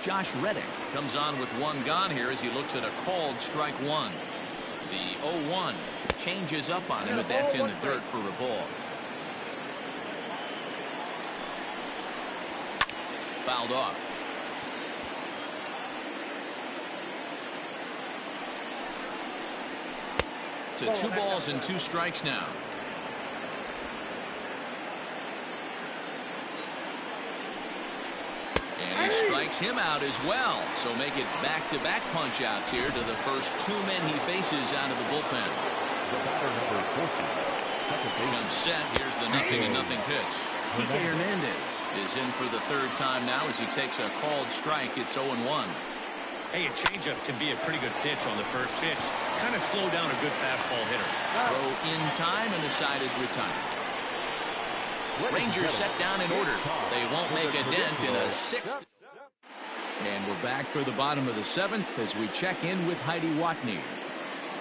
Josh Reddick comes on with 1 gone here as he looks at a called strike 1. The 0-1 changes up on him, but that's in the dirt for a ball. Fouled off. To 2 balls and 2 strikes now. And he strikes him out as well. So make it back-to-back punch-outs here to the first 2 men he faces out of the bullpen. The batter number 40. Comes set. Here's the 0-0 pitch. Kike Hernandez is in for the 3rd time now as he takes a called strike. It's 0-1. Hey, a changeup can be a pretty good pitch on the first pitch. Kind of slow down a good fastball hitter. Throw in time, and the side is retired. Rangers set down in order. They won't make a dent in a 6th. And we're back for the bottom of the 7th as we check in with Heidi Watney.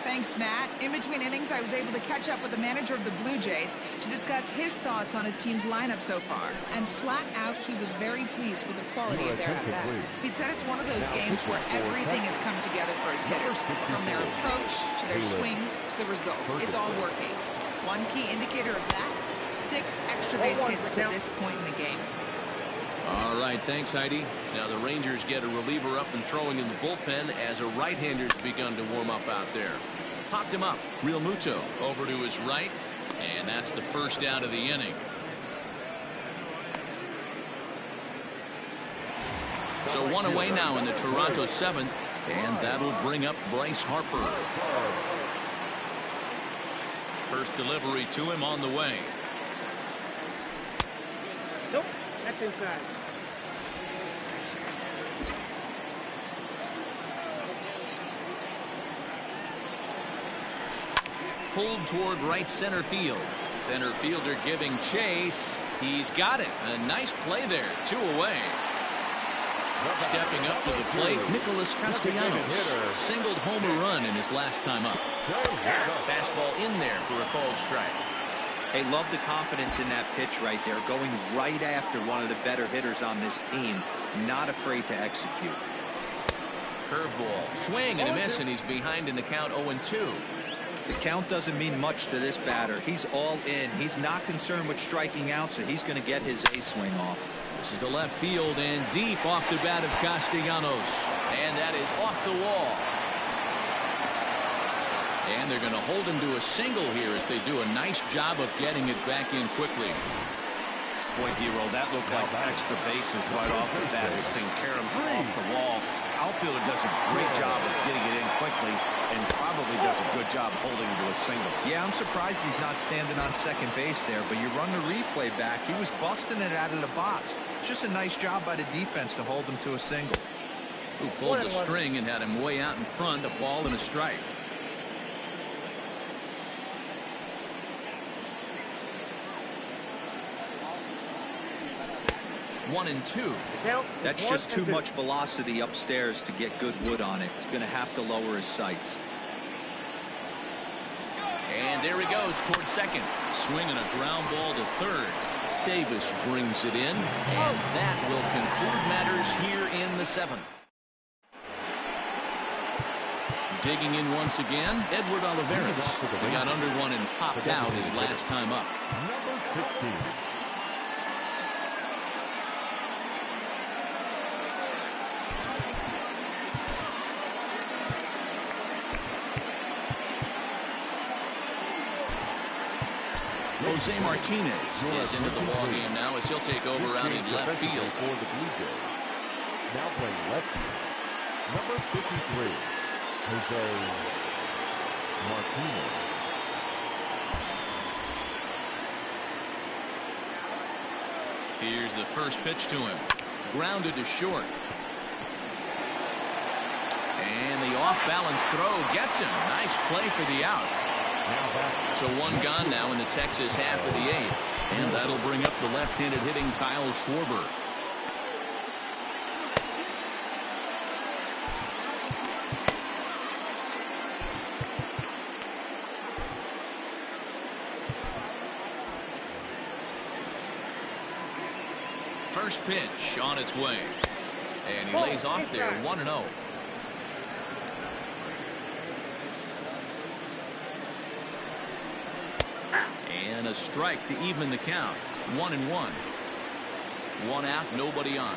Thanks, Matt. In between innings, I was able to catch up with the manager of the Blue Jays to discuss his thoughts on his team's lineup so far. And flat out, he was very pleased with the quality of their at-bats. He said it's one of those games where everything has come together for his hitters, from their approach to their swings to the results. It's all working. One key indicator of that, 6 extra base hits to this point in the game. All right, thanks, Heidi. Now the Rangers get a reliever up and throwing in the bullpen as a right-hander's begun to warm up out there. Popped him up. Realmuto over to his right, and that's the first out of the inning. So 1 away now in the Toronto 7th, and that'll bring up Bryce Harper. First delivery to him on the way. Nope, that's inside. Pulled toward right center field. Center fielder giving chase. He's got it. A nice play there. 2 away. Stepping up to the plate, Nicholas Castellanos singled homer run in his last time up. Fastball in there for a called strike. Hey, love the confidence in that pitch right there, going right after one of the better hitters on this team, not afraid to execute. Curveball, swing and a miss, and he's behind in the count 0-2. The count doesn't mean much to this batter. He's all in. He's not concerned with striking out, so he's going to get his A swing off. This is to left field and deep off the bat of Castellanos. And that is off the wall. And they're going to hold him to a single here as they do a nice job of getting it back in quickly. Boy, D-Roll, that looked like extra bases right off the bat. This thing caroms off the wall. Outfielder does a great job of getting it in quickly and probably does a good job holding him to a single. Yeah, I'm surprised he's not standing on second base there, but you run the replay back. He was busting it out of the box. It's just a nice job by the defense to hold him to a single. Who pulled the string and had him way out in front, a ball and a strike. One and two. That's just too much velocity upstairs to get good wood on it. He's going to have to lower his sights. And there he goes toward second. Swinging a ground ball to third. Davis brings it in, and that will conclude matters here in the 7th. Digging in once again, Edward Olivares. He got under one and popped out his last time up. Number 16. Jose Martinez is into the ballgame now as he'll take over out in left field. For the Blue Jays. Now playing left field. Number 53, Jose Martinez. Here's the first pitch to him. Grounded to short. And the off-balance throw gets him. Nice play for the out. So one gone now in the Texas half of the 8th. And that'll bring up the left-handed hitting Kyle Schwarber. First pitch on its way. And he lays off there 1-0. And a strike to even the count. 1-1. One out, nobody on.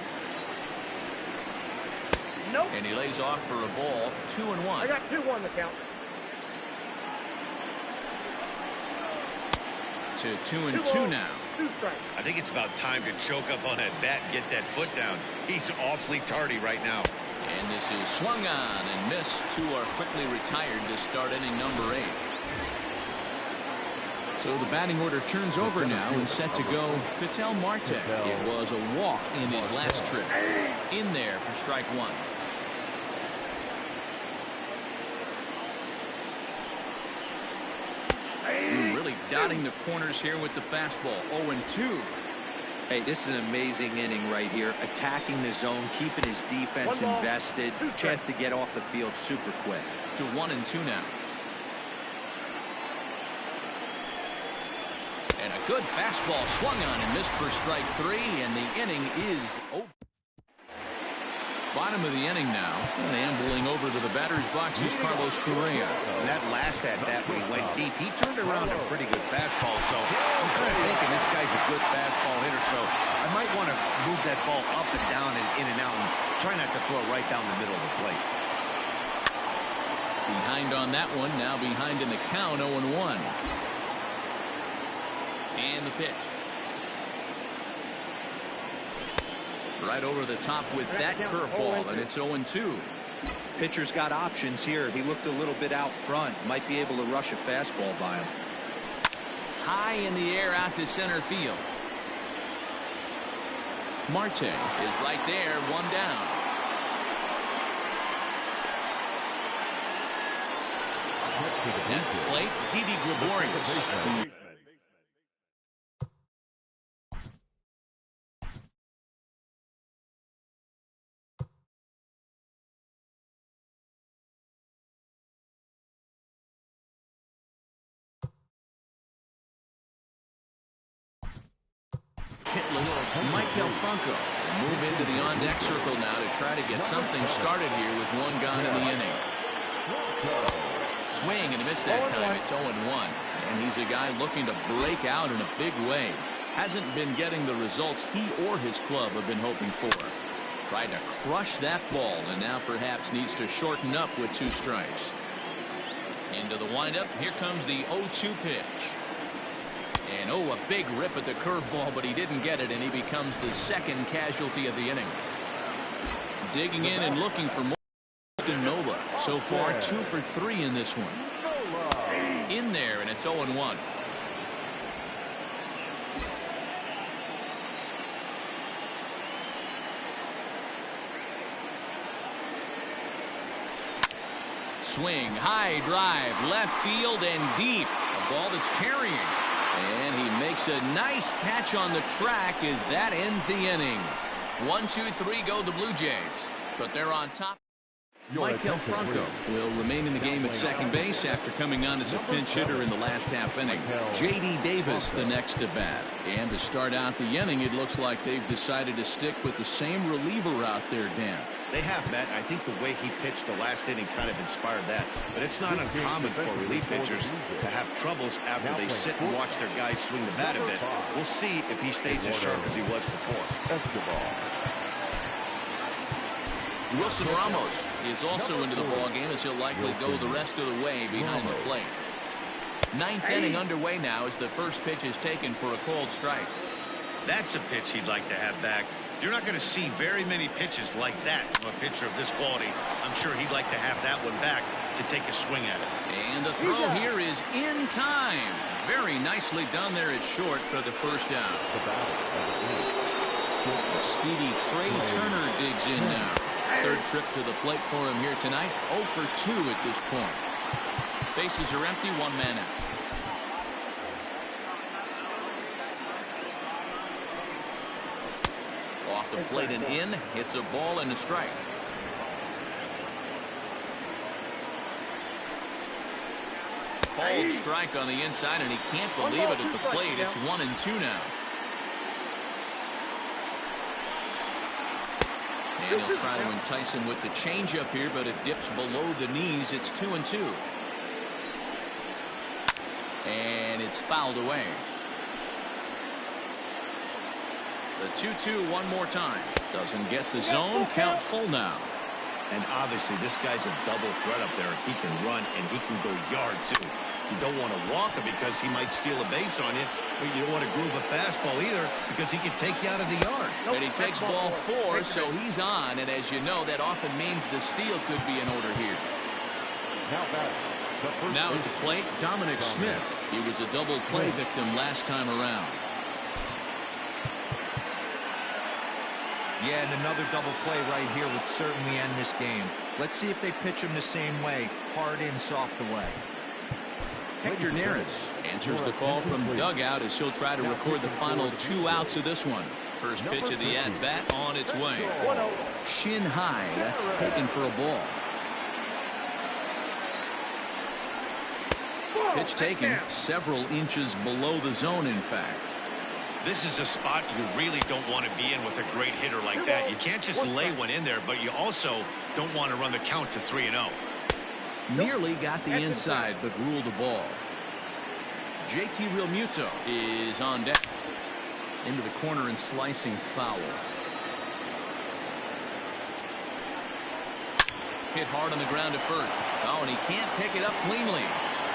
Nope. And he lays off for a ball. 2-1. I got 2-1 the count. To 2-2 now. 2 strikes. I think it's about time to choke up on that bat and get that foot down. He's awfully tardy right now. And this is swung on and missed. 2 are quickly retired to start inning number 8. So the batting order turns over now and set to go Ketel Marte. It was a walk in his last trip. In there for strike 1. Really dotting the corners here with the fastball. 0-2. Hey, this is an amazing inning right here. Attacking the zone, keeping his defense invested. Chance to get off the field super quick. To 1-2 now. And a good fastball swung on and missed for strike 3, and the inning is over. Bottom of the inning now, and ambling over to the batter's box is Carlos Correa. And that last at-bat when he went deep, he turned around a pretty good fastball. So I'm kind of thinking this guy's a good fastball hitter. So I might want to move that ball up and down and in and out and try not to throw it right down the middle of the plate. Behind on that one, now behind in the count, 0-1. And the pitch. Right over the top with that curveball, and it's 0-2. Pitcher's got options here. He looked a little bit out front. Might be able to rush a fastball by him. high in the air out to center field. Marte is right there, one down. At the plate, Didi Gregorius. Hitless, Michael Franco will move into the on-deck circle now to try to get something started here with one gone in the inning. Swing and a miss that time. It's 0-1. And he's a guy looking to break out in a big way. Hasn't been getting the results he or his club have been hoping for. Tried to crush that ball and now perhaps needs to shorten up with 2 strikes. Into the windup. Here comes the 0-2 pitch. And a big rip at the curveball, but he didn't get it, and he becomes the second casualty of the inning. Digging in and looking for more. Nola so far 2 for 3 in this one. In there, and it's 0-1. Swing, high drive, left field and deep. A ball that's carrying. And he makes a nice catch on the track as that ends the inning. 1, 2, 3 go the Blue Jays. But they're on top. Michael Franco will remain in the game at second base after coming on as a pinch hitter in the last half inning. J.D. Davis the next to bat. And to start out the inning, it looks like they've decided to stick with the same reliever out there, Dan. They have, Matt. I think the way he pitched the last inning kind of inspired that. But it's not uncommon for relief pitchers to have troubles after they sit and watch their guys swing the bat a bit. We'll see if he stays as sharp as he was before. Wilson Ramos is also into the ballgame as he'll likely go the rest of the way behind the plate. 9th inning underway now as the first pitch is taken for a called strike. That's a pitch he'd like to have back. You're not going to see very many pitches like that from a pitcher of this quality. I'm sure he'd like to have that one back to take a swing at it. And the throw here is in time. Very nicely done there at short for the first out. The speedy Trey Turner digs in now. 3rd trip to the plate for him here tonight. 0 for 2 at this point. Bases are empty, 1 man out. Off the plate and in. It's a ball and a strike. Called strike on the inside, and he can't believe it at the plate. It's 1-2 now. And he'll try to entice him with the changeup here, but it dips below the knees. It's 2-2. And it's fouled away. The 2-2 one more time. Doesn't get the zone. Count full now. And obviously this guy's a double threat up there. He can run and he can go yard too. You don't want to walk him because he might steal a base on you, but you don't want to groove a fastball either because he can take you out of the yard. And he takes ball 4, so he's on, and as you know, that often means the steal could be in order here. Now at the plate, Dominic Smith. He was a double play victim last time around. Yeah, and another double play right here would certainly end this game. Let's see if they pitch him the same way, hard in, soft away. Hector Neris answers the call from dugout as he'll try to record the final 2 outs of this one. First pitch of the at-bat on its way. Shin high. That's taken for a ball. Pitch taken several inches below the zone, in fact. This is a spot you really don't want to be in with a great hitter like that. You can't just lay one in there, but you also don't want to run the count to 3-0. Nearly got the inside, but ruled the ball. JT Realmuto is on deck. Into the corner and slicing foul. Hit hard on the ground at first. Oh, and he can't pick it up cleanly.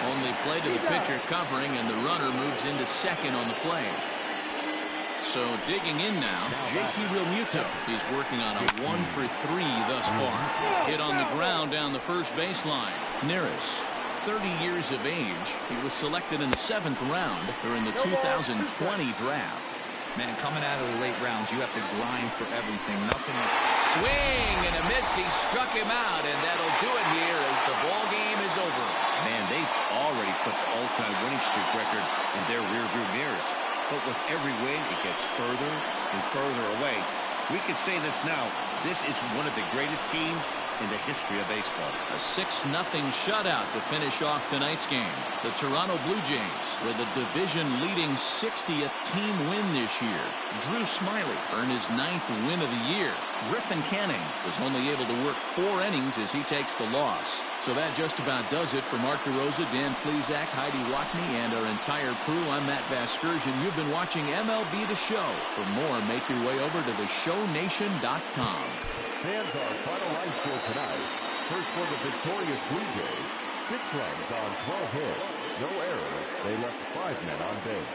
Only play to the pitcher covering, and the runner moves into second on the play. So digging in now, JT Realmuto. He's working on a 1 for 3 thus far. Hit on the ground down the first baseline. Neris 30 years of age. He was selected in the 7th round during the 2020 draft. Man, coming out of the late rounds, you have to grind for everything. Nothing. Swing and a miss. He struck him out, and that'll do it here as the ball game is over. Man, they've already put the all-time winning streak record in their rearview mirrors. But with every win, it gets further and further away. We can say this now. This is one of the greatest teams in the history of baseball. A 6-0 shutout to finish off tonight's game. The Toronto Blue Jays were the division-leading 60th team win this year. Drew Smyly earned his 9th win of the year. Griffin Canning was only able to work 4 innings as he takes the loss. So that just about does it for Mark DeRosa, Dan Plesac, Heidi Watney, and our entire crew. I'm Matt Vasgersian. You've been watching MLB The Show. For more, make your way over to theshownation.com. Fans, our final line score tonight. First for the victorious Blue Jays. 6 runs on 12 hits. No errors. They left 5 men on base.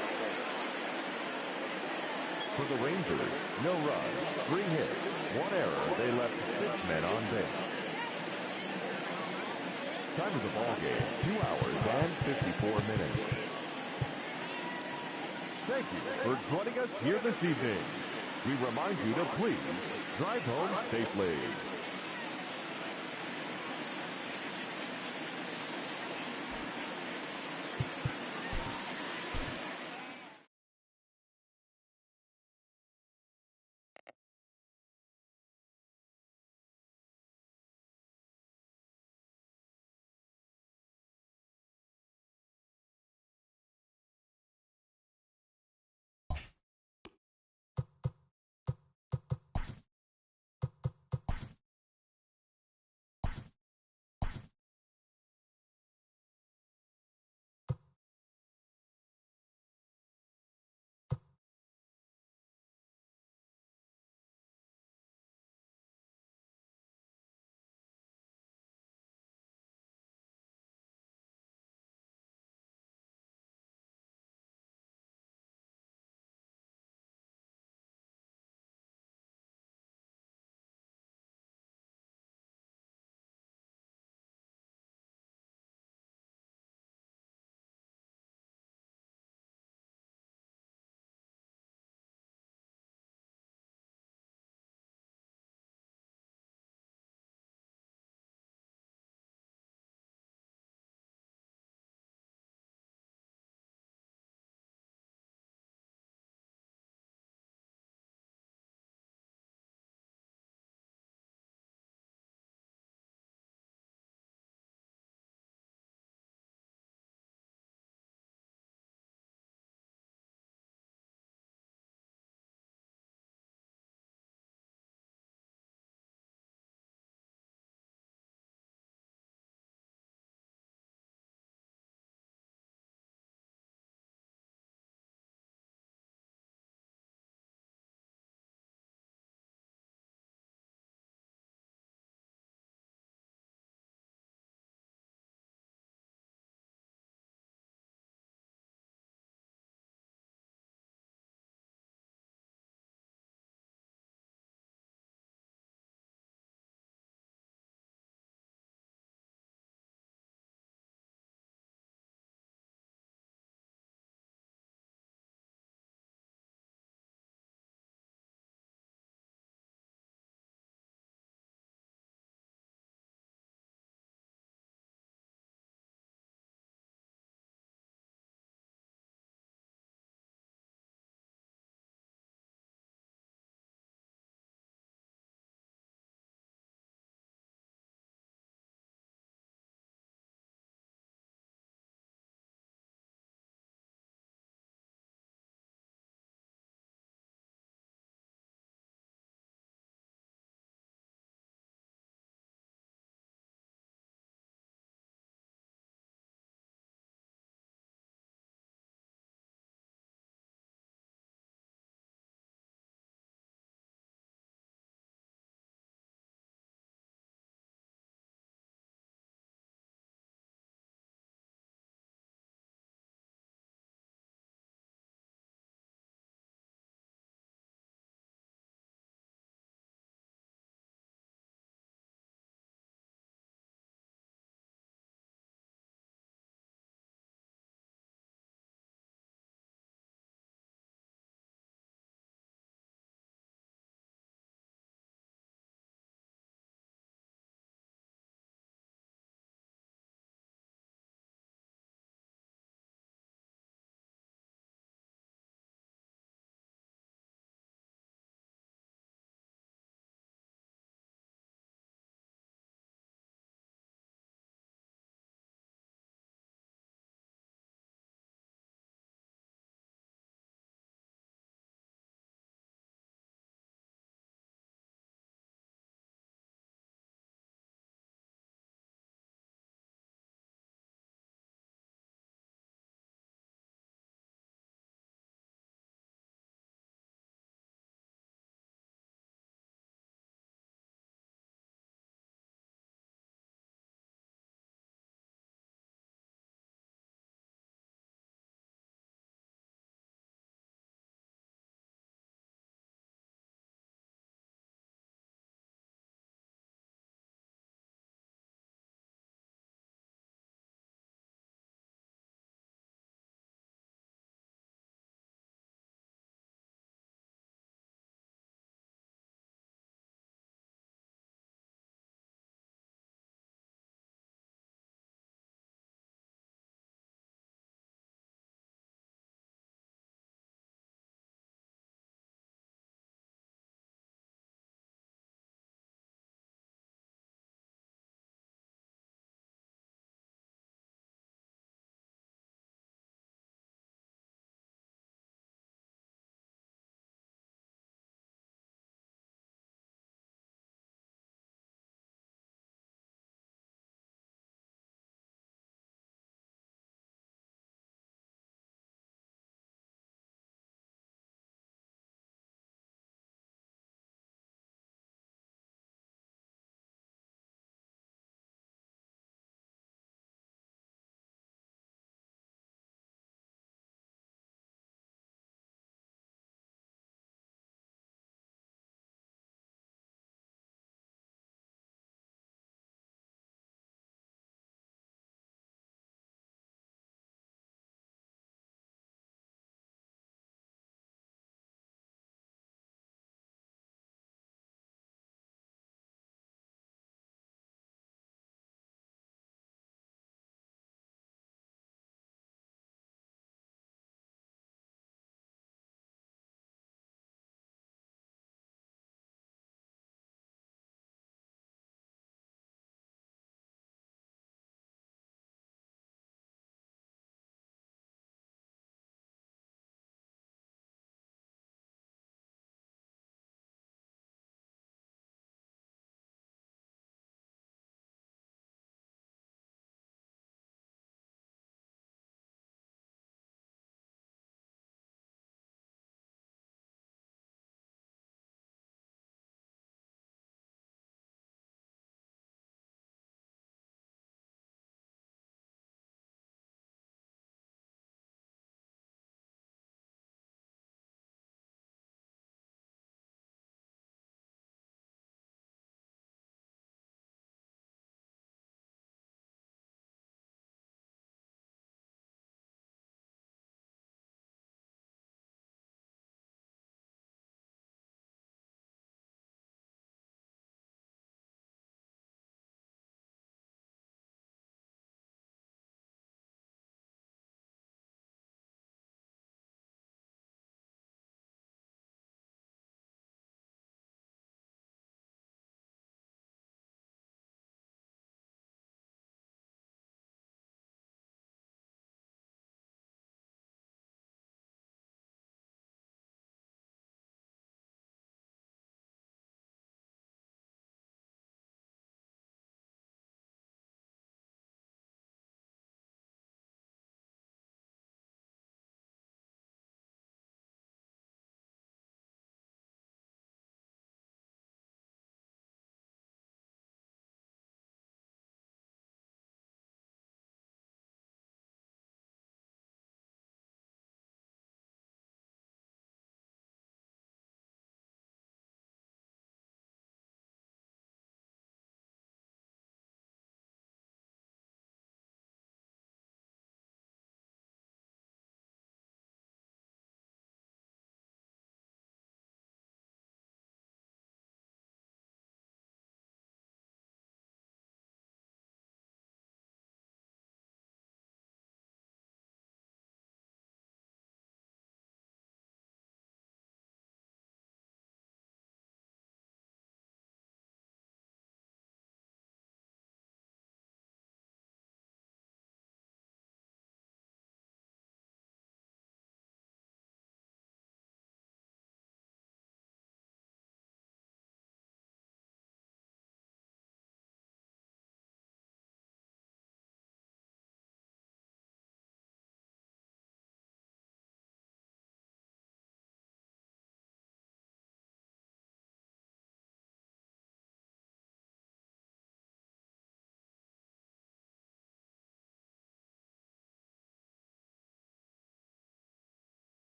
For the Rangers, no runs, 3 hits, 1 error. They left 6 men on base. Time of the ball game, 2 hours and 54 minutes. Thank you for joining us here this evening. We remind you to please drive home safely.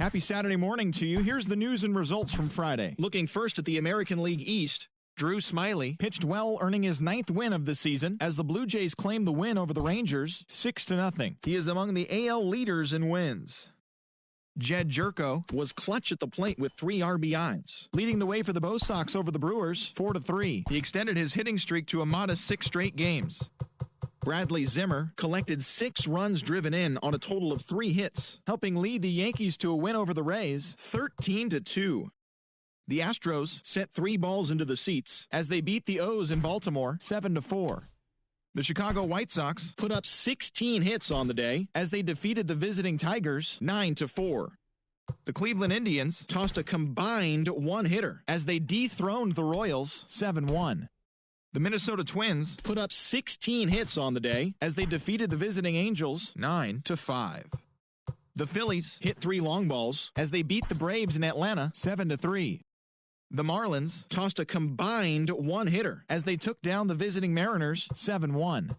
Happy Saturday morning to you. Here's the news and results from Friday. Looking first at the American League East, Drew Smyly pitched well, earning his 9th win of the season as the Blue Jays claimed the win over the Rangers 6-0. He is among the AL leaders in wins. Jed Jerko was clutch at the plate with 3 RBIs, leading the way for the Bo Sox over the Brewers 4-3. He extended his hitting streak to a modest 6 straight games. Bradley Zimmer collected 6 runs driven in on a total of 3 hits, helping lead the Yankees to a win over the Rays 13-2. The Astros sent 3 balls into the seats as they beat the O's in Baltimore 7-4. The Chicago White Sox put up 16 hits on the day as they defeated the visiting Tigers 9-4. The Cleveland Indians tossed a combined 1-hitter as they dethroned the Royals 7-1. The Minnesota Twins put up 16 hits on the day as they defeated the visiting Angels 9-5. The Phillies hit 3 long balls as they beat the Braves in Atlanta 7-3. The Marlins tossed a combined 1-hitter as they took down the visiting Mariners 7-1.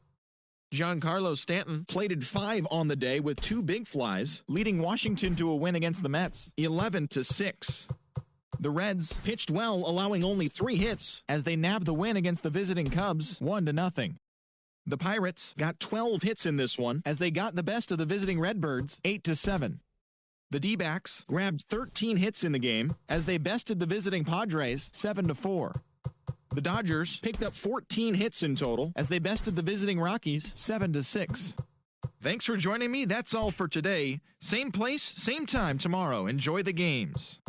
Giancarlo Stanton plated 5 on the day with 2 big flies, leading Washington to a win against the Mets 11-6. The Reds pitched well, allowing only 3 hits as they nabbed the win against the visiting Cubs 1-0. The Pirates got 12 hits in this one as they got the best of the visiting Redbirds 8-7. The D-backs grabbed 13 hits in the game as they bested the visiting Padres 7-4. The Dodgers picked up 14 hits in total as they bested the visiting Rockies 7-6. Thanks for joining me. That's all for today. Same place, same time tomorrow. Enjoy the games.